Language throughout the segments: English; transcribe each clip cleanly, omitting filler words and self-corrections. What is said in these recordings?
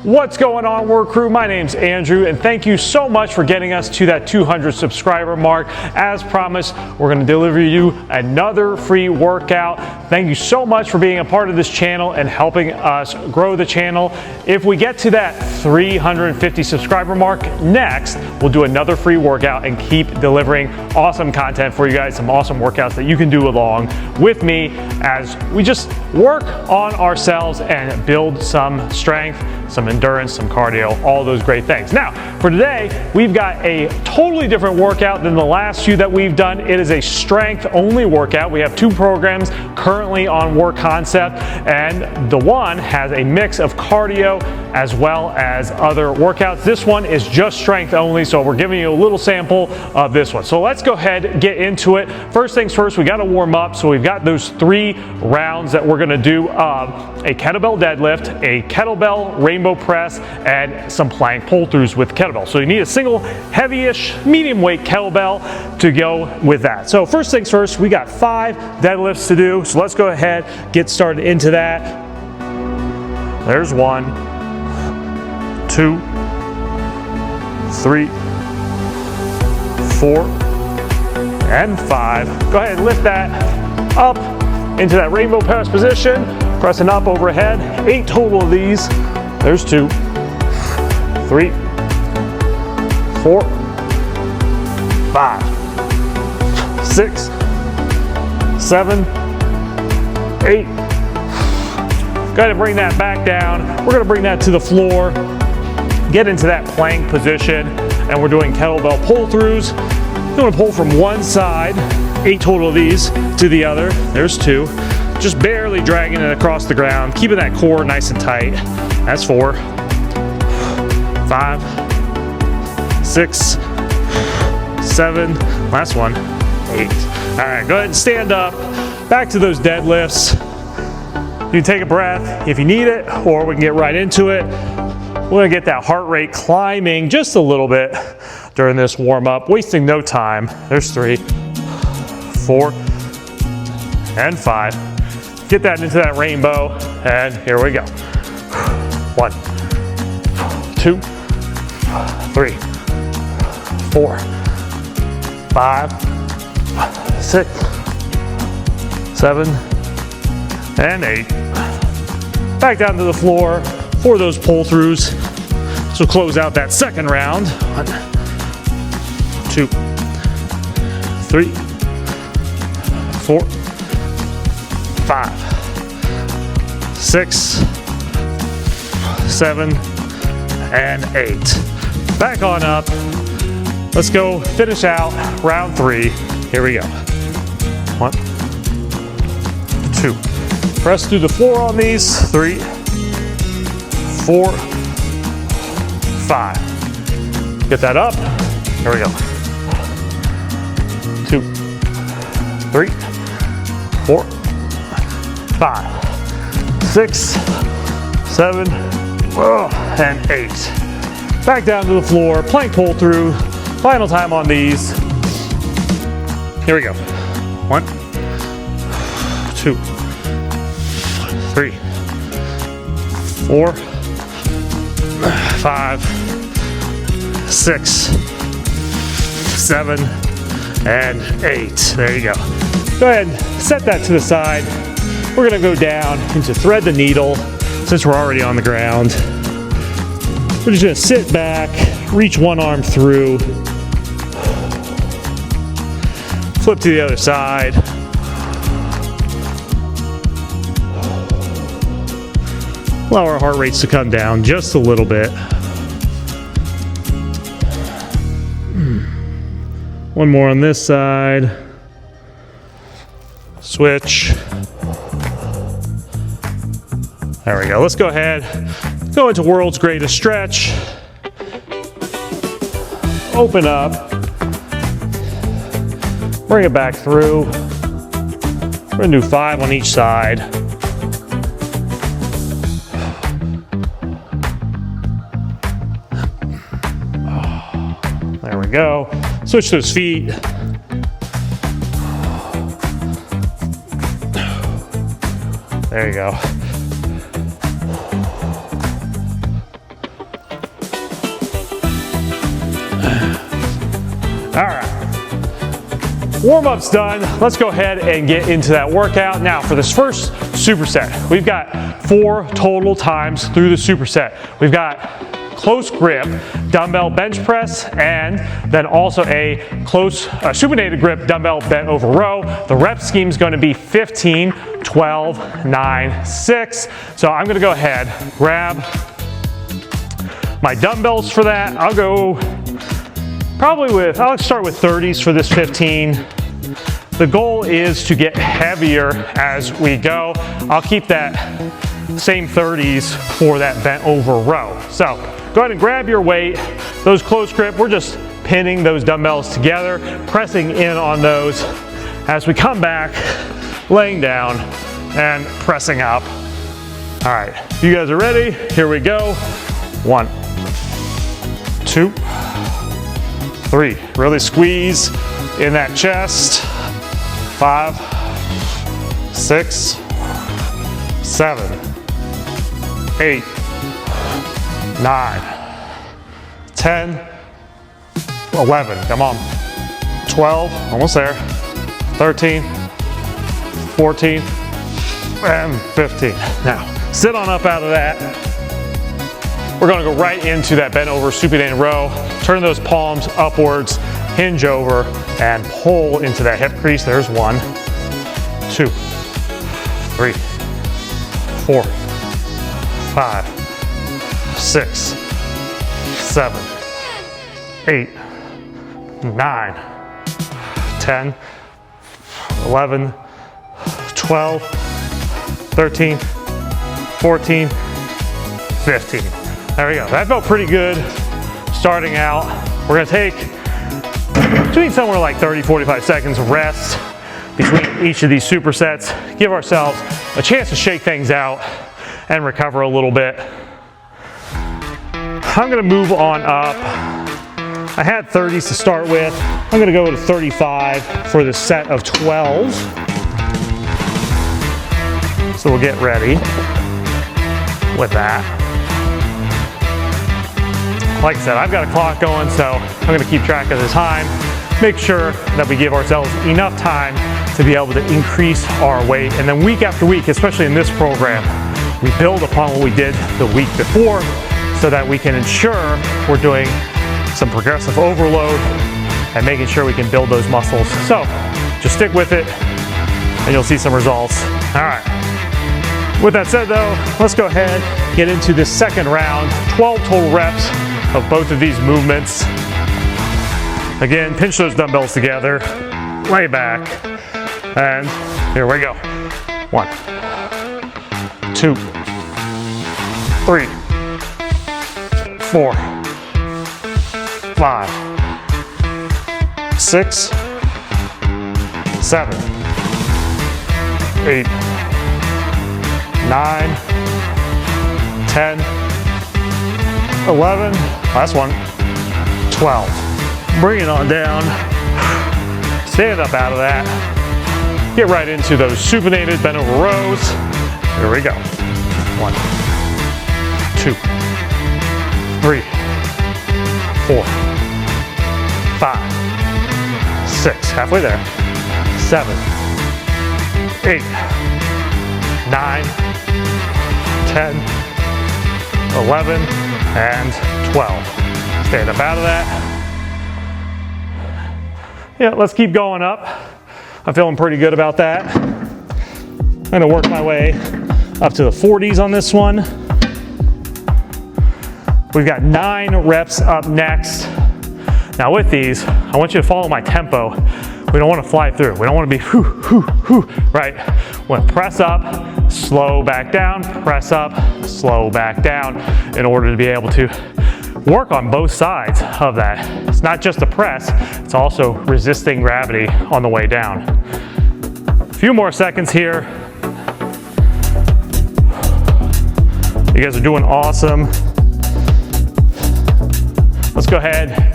What's going on, work crew? My name's Andrew, and thank you so much for getting us to that 200 subscriber mark. As promised, we're going to deliver you another free workout. Thank you so much for being a part of this channel and helping us grow the channel. If we get to that 350 subscriber mark next, we'll do another free workout and keep delivering awesome content for you guys, some awesome workouts that you can do along with me as we just work on ourselves and build some strength, some endurance, some cardio, all those great things. Now, for today, we've got a totally different workout than the last few that we've done. It is a strength-only workout. We have two programs currently on Work Concept, and the one has a mix of cardio as well as other workouts. This one is just strength only, so we're giving you a little sample of this one. So let's go ahead and get into it. First things first, we got to warm up. So we've got those 3 rounds that we're going to do a kettlebell deadlift, a kettlebell rainbow press, and some plank pull-throughs with kettlebell. So you need a single heavy-ish medium weight kettlebell to go with that. So first things first, we got 5 deadlifts to do. So let's go ahead, get started into that. There's 1, 2, 3, 4, and 5. Go ahead and lift that up into that rainbow press position, pressing up overhead. 8 total of these. There's 2, 3, 4, 5, 6, 7, 8. Go ahead and bring that back down. We're going to bring that to the floor, get into that plank position, and we're doing kettlebell pull-throughs. You want to pull from one side, 8 total of these, to the other. There's 2. Just barely dragging it across the ground, keeping that core nice and tight. That's 4, 5, 6, 7, last one, 8. All right, go ahead and stand up. Back to those deadlifts. You can take a breath if you need it, or we can get right into it. We're gonna get that heart rate climbing just a little bit during this warm up, wasting no time. There's 3, 4, and 5. Get that into that rainbow, and here we go. 1, 2, 3, 4, 5, 6, 7, and 8. Back down to the floor for those pull-throughs. So close out that second round. 1, 2, 3, 4, 5, 6, 7, and 8. Back on up. Let's go finish out round 3. Here we go. 1, 2. Press through the floor on these. 3, 4, 5. Get that up. Here we go. 2, 3, 4, 5, 6, 7, and 8. Back down to the floor, plank pull through. Final time on these. Here we go. 1, 2, 3, 4, 5, 6, 7, and 8. There you go. Go ahead and set that to the side. We're going to go down into thread the needle since we're already on the ground. We're just going to sit back, reach one arm through, flip to the other side. Allow our heart rates to come down just a little bit. One more on this side. Switch. There we go. Let's go ahead, go into world's greatest stretch. Open up. Bring it back through. We're gonna do 5 on each side. There we go. Switch those feet. There you go. Warm-up's done. Let's go ahead and get into that workout. Now for this first superset, we've got 4 total times through the superset. We've got close grip dumbbell bench press, and then also a close supinated grip dumbbell bent over row. The rep scheme is going to be 15, 12, 9, 6. So I'm going to go ahead, grab my dumbbells for that. I'll start with 30s for this 15. The goal is to get heavier as we go. I'll keep that same 30s for that bent over row. So go ahead and grab your weight. Those close grip, we're just pinning those dumbbells together, pressing in on those as we come back, laying down and pressing up. All right, you guys are ready? Here we go. 1, 2, 3. Really squeeze in that chest. 5, 6, 7, 8, 9, 10, 11, come on, 12, almost there, 13, 14, and 15. Now, sit on up out of that. We're gonna go right into that bent over supinated row. Turn those palms upwards, hinge over, and pull into that hip crease. There's 1, 2, 3, 4, 5, 6, 7, 8, 9, 10, 11, 12, 13, 14, 15. There we go. That felt pretty good starting out. We're gonna take between somewhere like 30, 45 seconds of rest between each of these supersets. Give ourselves a chance to shake things out and recover a little bit. I'm gonna move on up. I had 30s to start with. I'm gonna go to 35 for the set of 12. So we'll get ready with that. Like I said, I've got a clock going, so I'm gonna keep track of the time. Make sure that we give ourselves enough time to be able to increase our weight. And then week after week, especially in this program, we build upon what we did the week before so that we can ensure we're doing some progressive overload and making sure we can build those muscles. So just stick with it and you'll see some results. All right. With that said though, let's go ahead, get into this second round, 12 total reps of both of these movements. Again, pinch those dumbbells together, lay back, and here we go. 1, 2, 3, 4, 5, 6, 7, 8, 9, 10, 11, last one, 12. Bring it on down, stand up out of that, get right into those supinated bent over rows. Here we go. 1, 2, 3, 4, 5, 6, halfway there, 7, 8, 9, 10, 11, and 12. Stand up out of that. Yeah, let's keep going up. I'm feeling pretty good about that. I'm gonna work my way up to the 40s on this one. We've got 9 reps up next. Now with these, I want you to follow my tempo. We don't want to fly through. We don't want to be whoo, whoo, whoo, right? We want to press up, slow back down, press up, slow back down in order to be able to work on both sides of that. It's not just a press, it's also resisting gravity on the way down. A few more seconds here. You guys are doing awesome. Let's go ahead,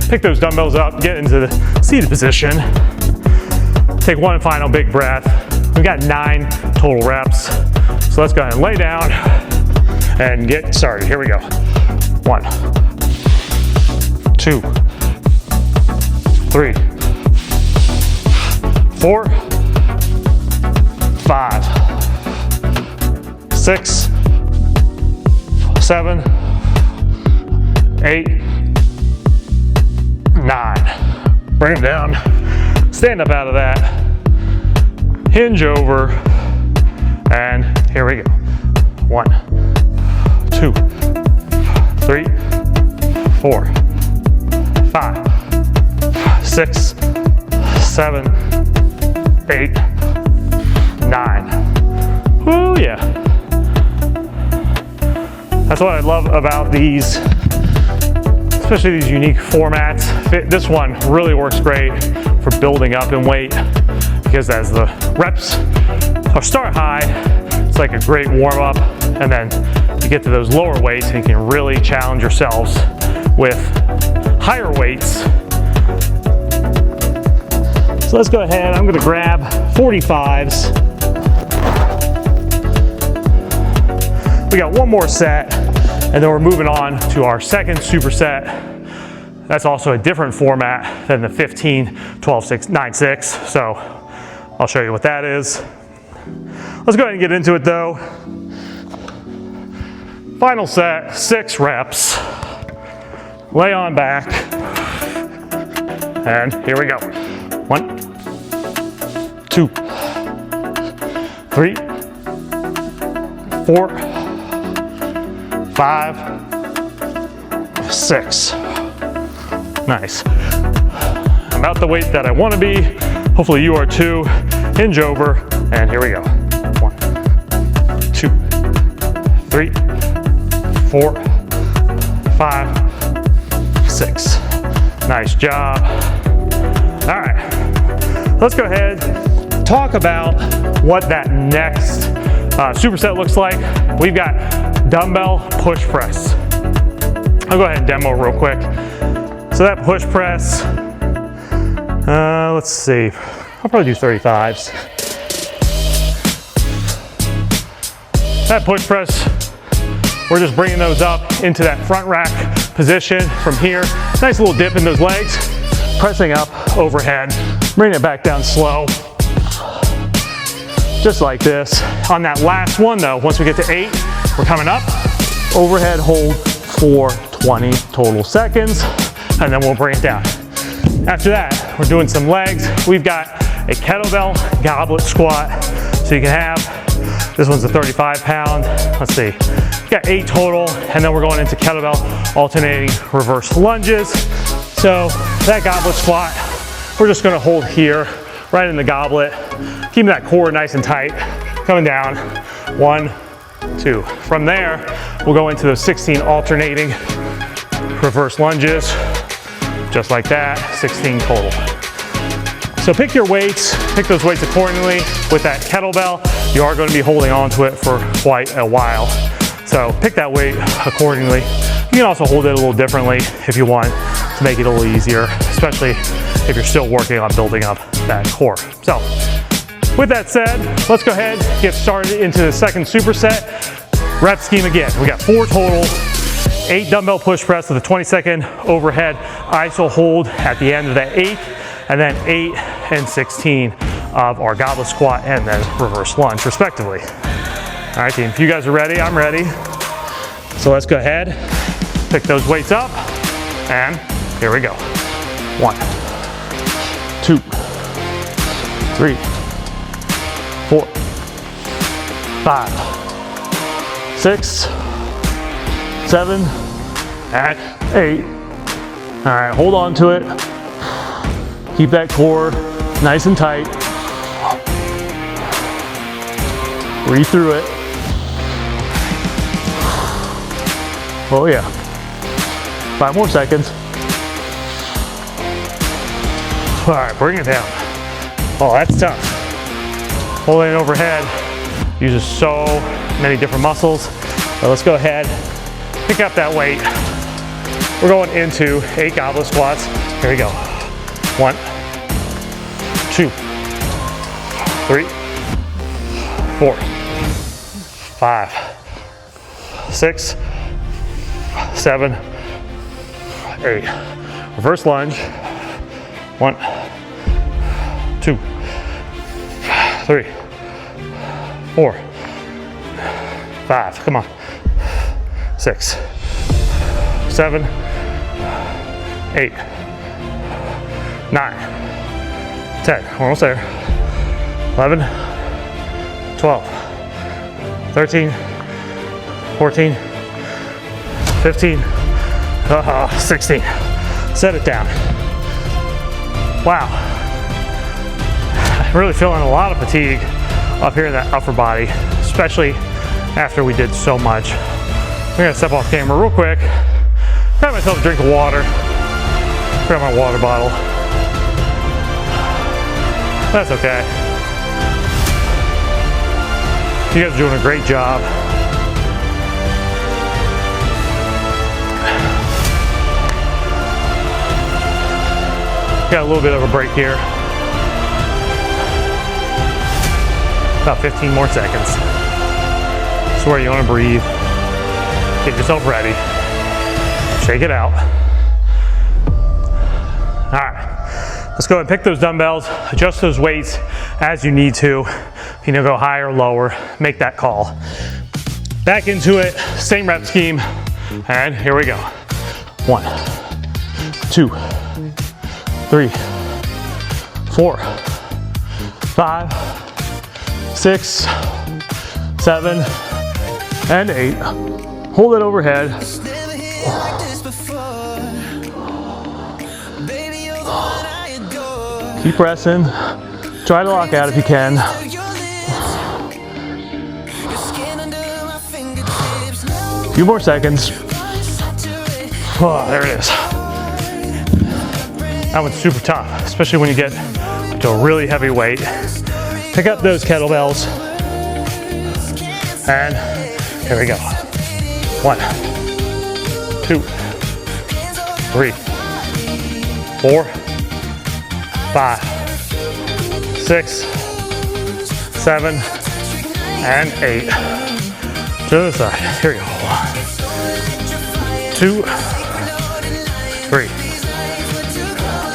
pick those dumbbells up, get into the seated position. Take one final big breath. We've got 9 total reps. So let's go ahead and lay down and get started. Here we go. 1, 2, 3, 4, 5, 6, 7, 8, 9. Bring them down. Stand up out of that. Hinge over. And here we go. 1, 2, 3, 4, 5, 6, 7, 8, 9. Woo, yeah. That's what I love about these, especially these unique formats. This one really works great for building up in weight, because as the reps start high, it's like a great warm up, and then you get to those lower weights and you can really challenge yourselves with higher weights. So let's go ahead, I'm gonna grab 45s. We got one more set, and then we're moving on to our second superset. That's also a different format than the 15, 12, 6, 9, 6. So I'll show you what that is. Let's go ahead and get into it though. Final set, 6 reps. Lay on back. And here we go. 1, 2, 3, 4, 5, 6. Nice. I'm about the weight that I want to be. Hopefully you are too. Hinge over, and here we go. 1, 2, 3, 4, 5, 6. Nice job. All right, let's go ahead, talk about what that next superset looks like. We've got dumbbell push press. I'll go ahead and demo real quick. So that push press, let's see, I'll probably do 35s. That push press, we're just bringing those up into that front rack position from here. Nice little dip in those legs, pressing up overhead, bringing it back down slow. Just like this. On that last one though, once we get to 8, we're coming up, overhead hold for 20 total seconds, and then we'll bring it down. After that, we're doing some legs. We've got a kettlebell goblet squat. So you can have, this one's a 35 pound. Let's see, we got 8 total, and then we're going into kettlebell alternating reverse lunges. So that goblet squat, we're just gonna hold here, right in the goblet, keeping that core nice and tight, coming down, 1, 2. From there, we'll go into those 16 alternating reverse lunges, just like that, 16 total. So pick your weights, pick those weights accordingly. With that kettlebell, you are going to be holding on to it for quite a while. So pick that weight accordingly. You can also hold it a little differently if you want to make it a little easier, especially if you're still working on building up that core. So with that said, let's go ahead, get started into the second superset. Rep scheme again. We got 4 total, 8 dumbbell push press with a 20-second overhead iso hold at the end of that 8, and then 8 and 16 of our goblet squat and then reverse lunge respectively. All right, team, if you guys are ready, I'm ready. So let's go ahead, pick those weights up, and here we go. 1, 2, 3, 4, 5, 6, 7, and 8. All right, hold on to it. Keep that core nice and tight. Breathe through it. Oh yeah. 5 more seconds. All right, bring it down. Oh, that's tough. Holding it overhead uses so many different muscles. So let's go ahead, pick up that weight. We're going into 8 goblet squats. Here we go. 1, 2, 3, 4, 5, 6, 7, 8. Reverse lunge. 1, 2, 3, 4, 5, come on, 6, 7, 8, 9, 10, almost there, 11, 12, 13, 14, 15, 16. Set it down. Wow. I'm really feeling a lot of fatigue up here in that upper body, especially after we did so much. I'm gonna step off camera real quick, grab myself a drink of water, grab my water bottle. That's okay. You guys are doing a great job. Got a little bit of a break here. About 15 more seconds. This is where you want to breathe. Get yourself ready. Shake it out. All right, let's go ahead and pick those dumbbells, adjust those weights as you need to. If you need to go higher or lower, make that call. Back into it, same rep scheme, and here we go. 1, 2, 3, 4, 5, 6, 7, and 8. Hold it overhead. Keep pressing. Try to lock out if you can. A few more seconds. Oh, there it is. That one's super tough, especially when you get to a really heavy weight. Pick up those kettlebells. And here we go. 1, 2, 3, 4, 5, 6, 7, and 8. To the side. Here we go. 1, 2, 3,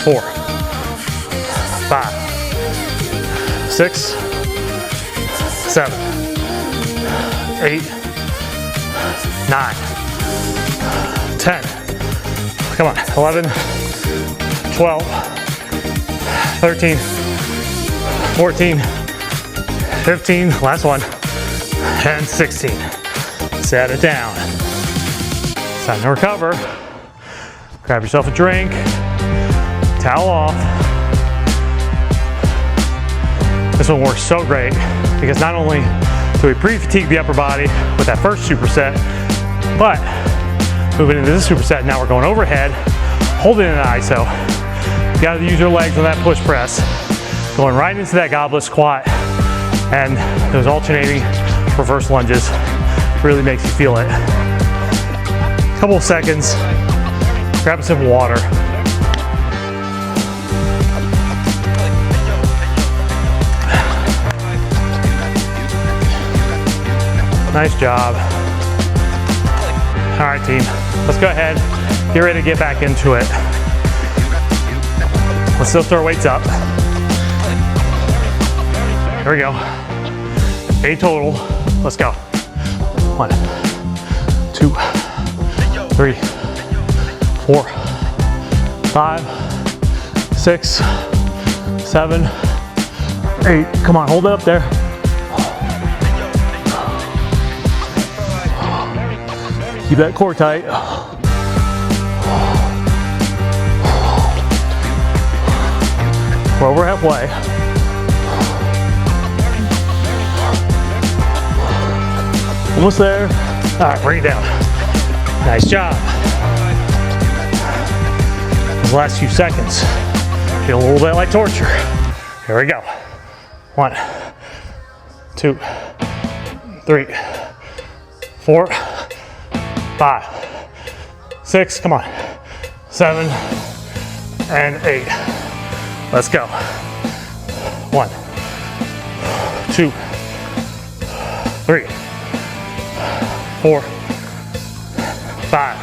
4, 5, 6, 7, 8, 9, 10. Come on. 11, 12, 13, 14, 15, last one, and 16. Set it down. It's time to recover. Grab yourself a drink, towel off. This one works so great because not only do we pre-fatigue the upper body with that first superset, but moving into this superset, now we're going overhead, holding an ISO. You gotta use your legs on that push press, going right into that goblet squat, and those alternating reverse lunges really makes you feel it. Couple of seconds, grab a sip of water. Nice job. All right, team, let's go ahead, get ready to get back into it. Let's still throw weights up. Here we go. 8 total. Let's go. 1, 2, 3, 4, 5, 6, 7, 8. Come on, hold it up there. Keep that core tight. We're over halfway. Almost there. All right, bring it down. Nice job. Those last few seconds feel a little bit like torture. Here we go. 1, 2, 3, 4, 5, 6, come on, 7, and 8. Let's go. 1, 2, 3, 4, 5,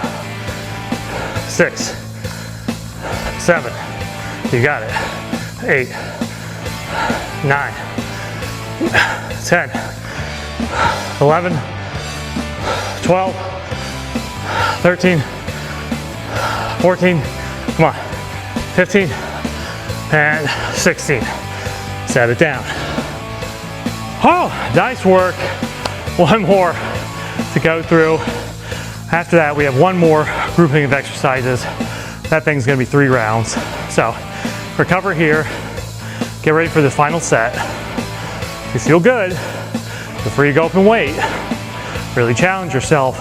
6, 7. You got it. 8, 9, 10, 11, 12, 13, 14, come on, 15, and 16. Set it down. Oh, nice work. One more to go through. After that, we have one more grouping of exercises. That thing's gonna be 3 rounds. So, recover here, get ready for the final set. If you feel good, feel free to go up and wait. Really challenge yourself.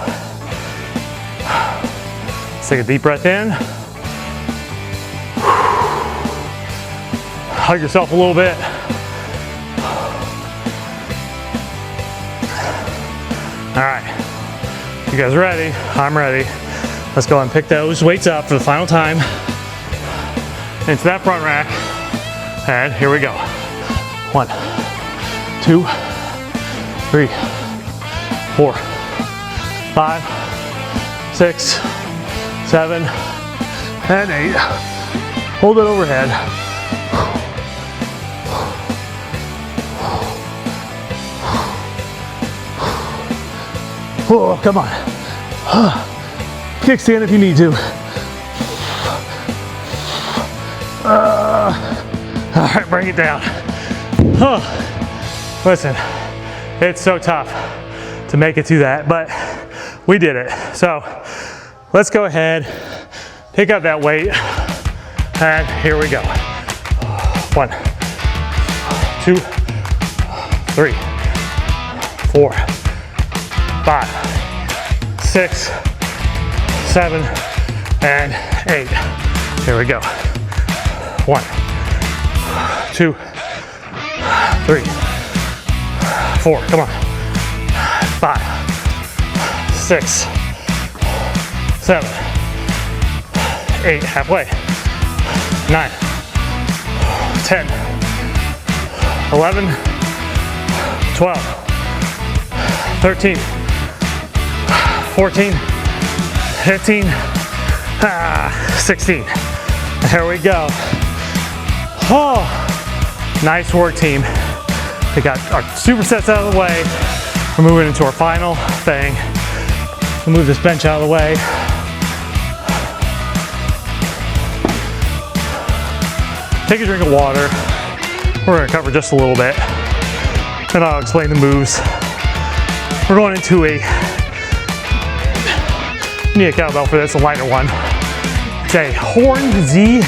Let's take a deep breath in. Hug yourself a little bit. All right, you guys ready? I'm ready. Let's go and pick those weights up for the final time. Into that front rack. And here we go. 1, 2, 3, 4, 5, 6, 7, and 8. Hold it overhead. Oh, come on. Kickstand if you need to. All right, bring it down. Listen, it's so tough to make it to that, but we did it. So let's go ahead, pick up that weight, and here we go. 1, 2, 3, 4, 5, 6, 7, and 8. Here we go. 1, 2, 3, 4. Come on. 5, 6, 7, 8. Halfway. 9, 10, 11, 12, 13, 14, 15, 16. There we go. Oh, nice work, team. We got our supersets out of the way. We're moving into our final thing. We'll move this bench out of the way. Take a drink of water. We're gonna cover just a little bit, and I'll explain the moves. We're going into a, you need a kettlebell for this, a lighter one. It's a Horn Z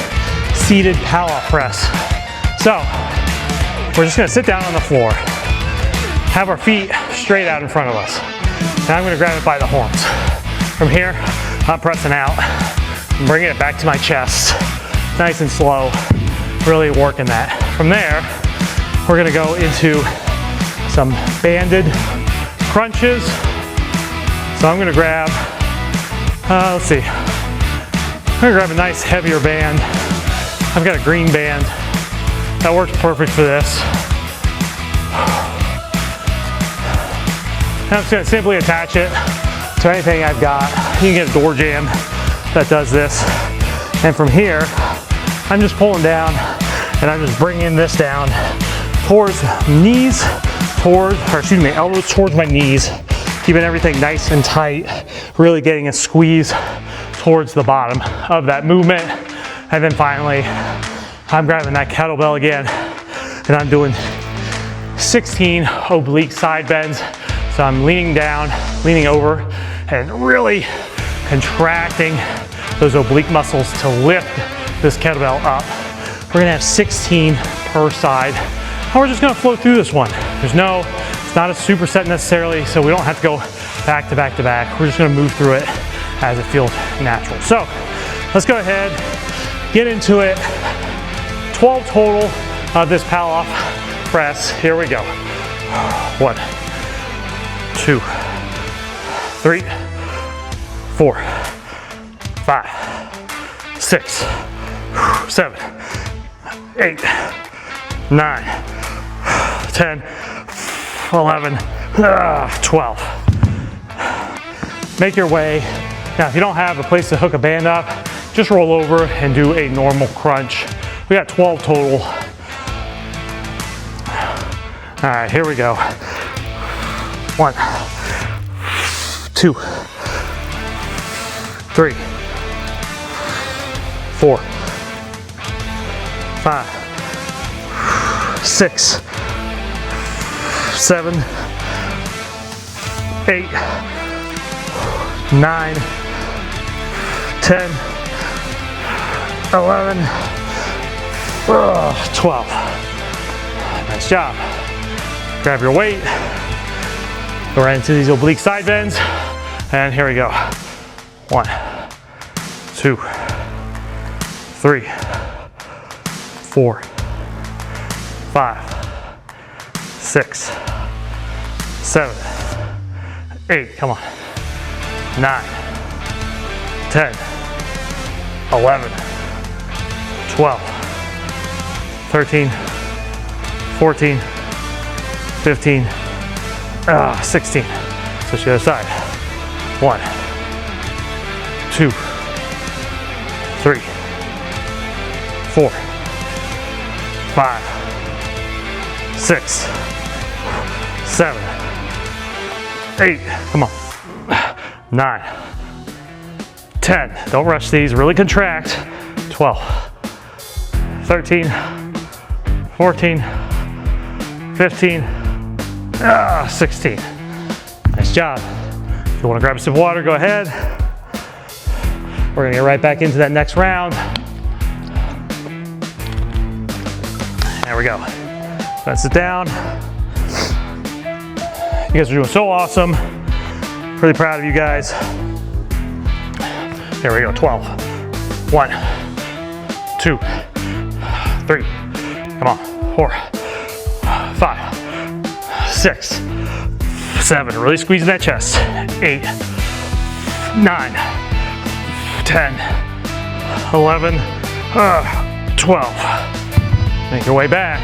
seated power press. So, we're just gonna sit down on the floor, have our feet straight out in front of us. And I'm gonna grab it by the horns. From here, I'm pressing out and bringing it back to my chest. Nice and slow, really working that. From there, we're gonna go into some banded crunches. So I'm gonna grab, let's see. I'm gonna grab a nice heavier band. I've got a green band. That works perfect for this. And I'm just gonna simply attach it to anything I've got. You can get a door jamb that does this. And from here, I'm just pulling down and I'm just bringing this down towards knees, elbows towards my knees, keeping everything nice and tight, really getting a squeeze towards the bottom of that movement. And then finally, I'm grabbing that kettlebell again and I'm doing 16 oblique side bends. So I'm leaning down, leaning over, and really contracting those oblique muscles to lift this kettlebell up. We're gonna have 16 per side. And we're just gonna flow through this one. It's not a superset necessarily, so we don't have to go back to back to back. We're just gonna move through it as it feels natural. So let's go ahead, get into it. 12 total of this pal off press. Here we go. 1, 2, 3, 4, 5, 6, 7, 8, 9, 10, 11, 12. Make your way. Now, if you don't have a place to hook a band up, just roll over and do a normal crunch. We got 12 total. All right, here we go. 1, 2, 3, 4, 5, 6, 7, 8, 9, 10, 11, 12. Nice job. Grab your weight, go right into these oblique side bends, and here we go. 1, 2, 3, 4, 5, 6, 7, 8, come on, 9, 10, 11, 12, 13, 14, 15, 16. Switch to the other side. 1, 2, 3, 4, 5, 6, 7, 8. Come on. 9, 10. Don't rush these. Really contract. 12, 13, 14, 15, 16. Nice job. If you want to grab a sip of water, go ahead. We're gonna get right back into that next round. There we go. Let's sit down. You guys are doing so awesome. Really proud of you guys. There we go, 12. 1, 2, 3, come on, 4, 5, 6, 7, really squeezing that chest. 8, 9, 10, 11, 12. Make your way back.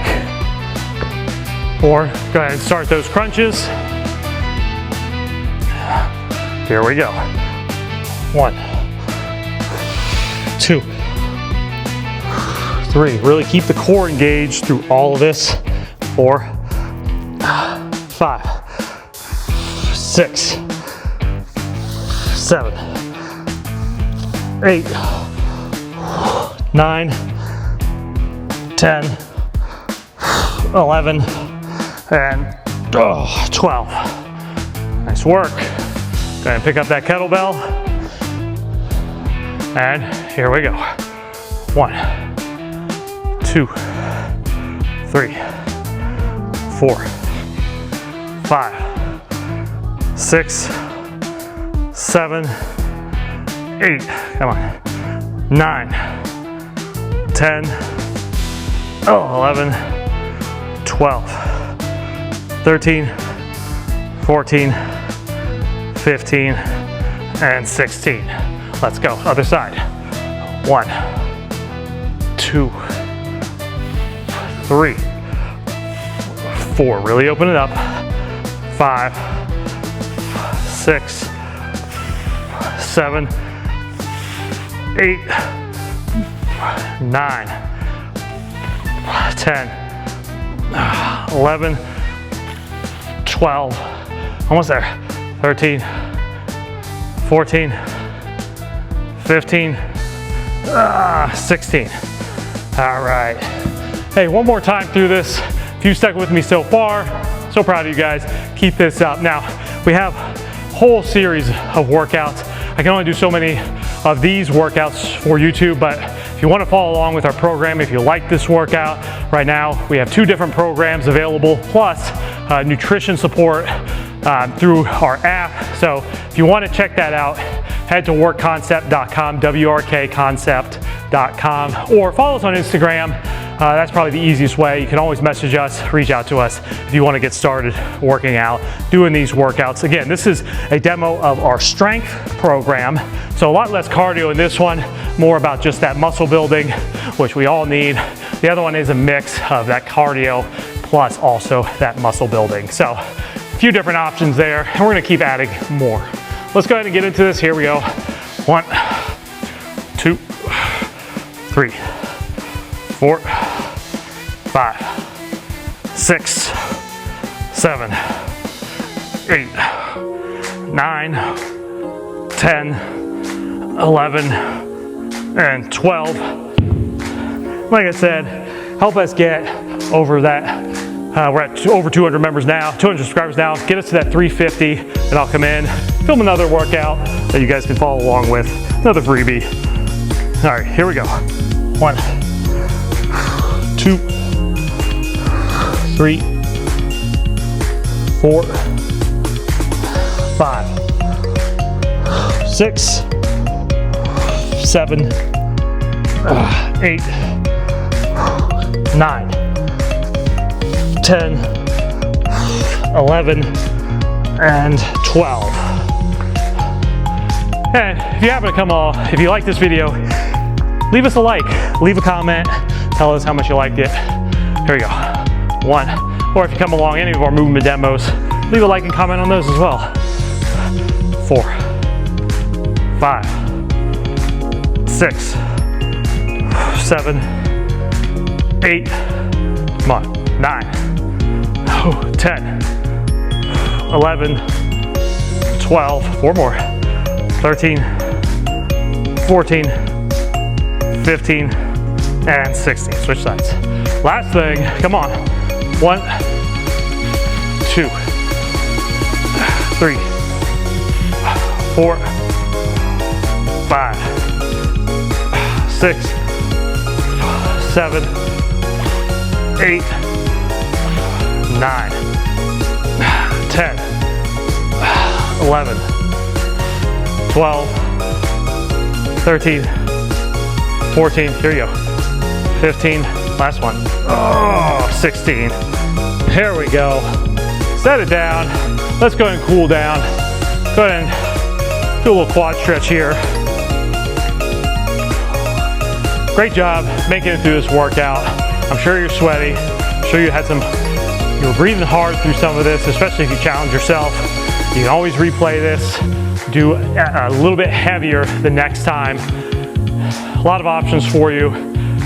Or go ahead and start those crunches. Here we go. 1, 2, 3. Really keep the core engaged through all of this. 4, 5, 6, 7, 8, 9, 10, 11, and 12. Nice work. Go ahead and pick up that kettlebell. And here we go. 1, 2, 3, 4, 5, 6, 7, 8. Come on. 9, 10, 11, 12, 13, 14, 15, and 16. Let's go. Other side. 1, 2, 3, 4. Really open it up. 5, 6, 7, 8, 9, 10, 11, 12, almost there, 13, 14, 15, 16. All right. Hey, one more time through this. If you stuck with me so far, so proud of you guys. Keep this up. Now, we have a whole series of workouts. I can only do so many of these workouts for YouTube, but if you want to follow along with our program, if you like this workout, right now we have 2 different programs available, plus nutrition support through our app. So if you want to check that out, head to workconcept.com, WRKconcept.com, or follow us on Instagram. That's probably the easiest way. You can always message us, reach out to us if you want to get started working out, doing these workouts. Again, this is a demo of our strength program. So a lot less cardio in this one, more about just that muscle building, which we all need. The other one is a mix of that cardio plus also that muscle building. So a few different options there, and we're gonna keep adding more. Let's go ahead and get into this. Here we go. 1, 2, 3, 4, 5, 6, 7, 8, 9, 10, 11, and 12. Like I said, help us get over that. We're at over 200 members now, 200 subscribers now. Get us to that 350, and I'll come in, film another workout that you guys can follow along with. Another freebie. All right, here we go. 1, 2, 3, 4, 5, 6, 7, 8, 9, 10, 11, and 12. And if you happen to come along, if you like this video, leave us a like, leave a comment, tell us how much you liked it. Here we go. 1, or if you come along any of our movement demos, leave a like and comment on those as well. 4, 5, 6, 7, 8, come on, 9, 10, 11, 12, 4 more, 13, 14, 15, and 16. Switch sides. Last thing, come on. 1, 2, 3, 4, 5, 6, 7, 8, 9, 10, 11, 12, 13, 14, here you go, 15, last one, 16. Here we go. Set it down. Let's go ahead and cool down. Go ahead and do a little quad stretch here. Great job making it through this workout. I'm sure you're sweaty. I'm sure you were breathing hard through some of this, especially if you challenge yourself. You can always replay this, do a little bit heavier the next time. A lot of options for you.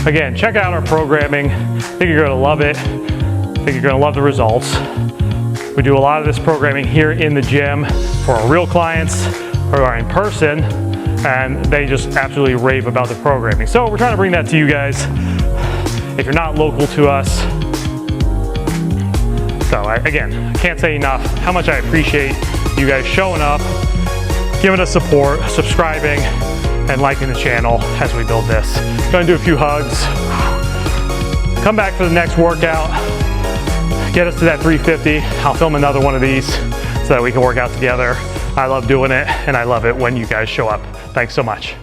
Again, check out our programming. I think you're gonna love it. I think you're gonna love the results. We do a lot of this programming here in the gym for our real clients who are in person, and they just absolutely rave about the programming. So we're trying to bring that to you guys if you're not local to us. So again, I can't say enough how much I appreciate you guys showing up, giving us support, subscribing, and liking the channel as we build this. Gonna do a few hugs. Come back for the next workout. Get us to that 350. I'll film another one of these so that we can work out together. I love doing it, and I love it when you guys show up. Thanks so much.